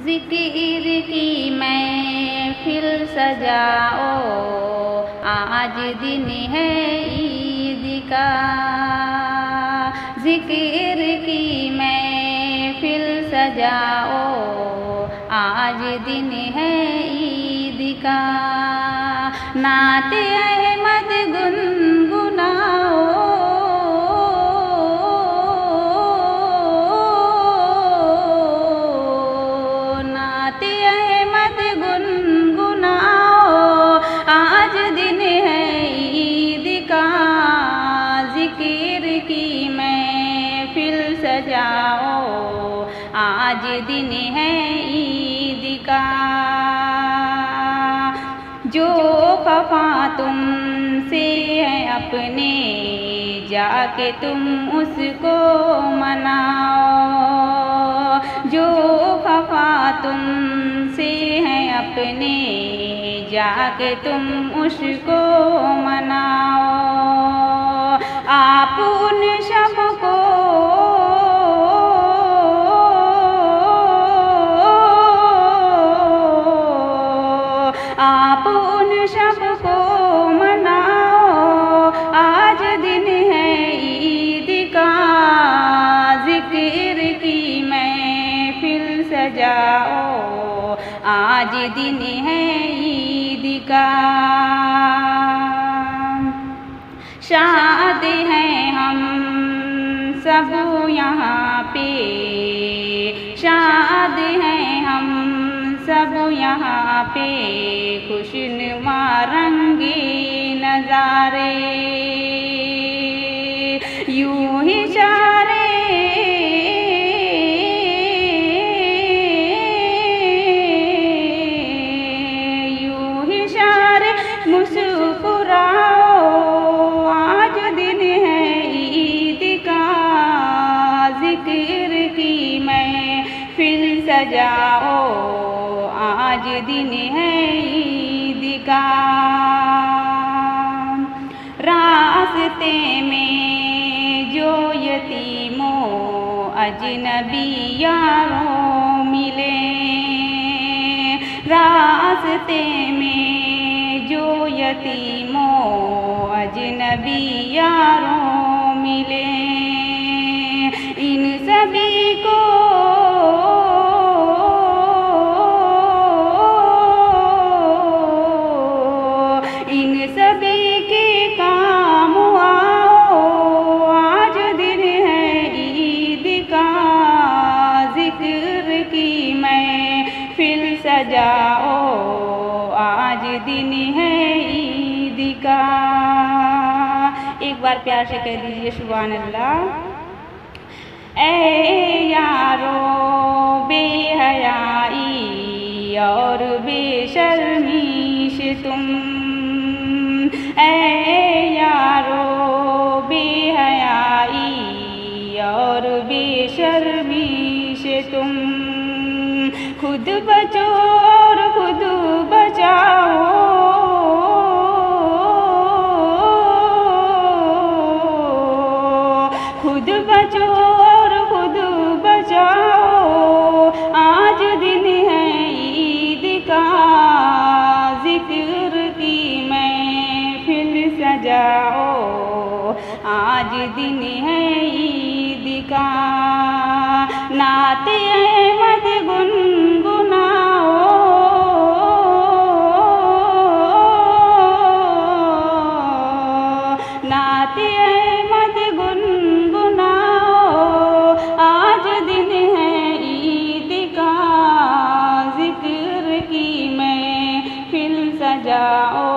ज़िक्र की महफ़िल सजाओ, आज दिन है ईद का। ज़िक्र की महफ़िल सजाओ, आज दिन है ईद का। नाते अहमद गुनगुनाओ, नाते अहमद गुनगुनाओ, आज दिन है ईद का। ज़िक्र की महफ़िल सजाओ, आज दिन है ईद का। जो खफा तुमसे है अपने, जाके तुम उसको मनाओ। जो खफा तुमसे है अपने, जाके तुम उसको मनाओ। आप उन सबको आप उन सबको मनाओ, आज दिन है ईद का। ज़िक्र की महफ़िल सजाओ, आज दिन है ईद का। शाद हैं हम सब यहाँ पे, शाद हैं हम सब यहाँ पे, खुशनुमा रंगे नज़ारे। यूं ही सारे मुस्कुराओ, आज दिन है ईद का। ज़िक्र की महफ़िल सजाओ, आज दिन है ईद का। रास्ते में जो यतीमों अजनबी यारों मिले, रास्ते में जो यतीमों अजनबी यारों मिले, इन सभी को सभी के काम आओ, आज दिन है ईद का। ज़िक्र की महफ़िल सजाओ, आज दिन है ईद का। एक बार प्यार से कह दीजिए सुभान अल्लाह। ऐ यारो बेहयाई और बेशर्मी से तुम, ऐ यारो बेहयाई और बेशर्मी से तुम, खुद बचो और खुद बचाओ। खुद बचो और खुद बचाओ, आज दिन है ईद का। ज़िक्र की महफ़िल सजाओ, आज दिन है ईद का। नाते अहमद गुनगुनाओ, नाते अहमद गुनगुनाओ, आज दिन है ईद का। ज़िक्र की महफ़िल सजाओ,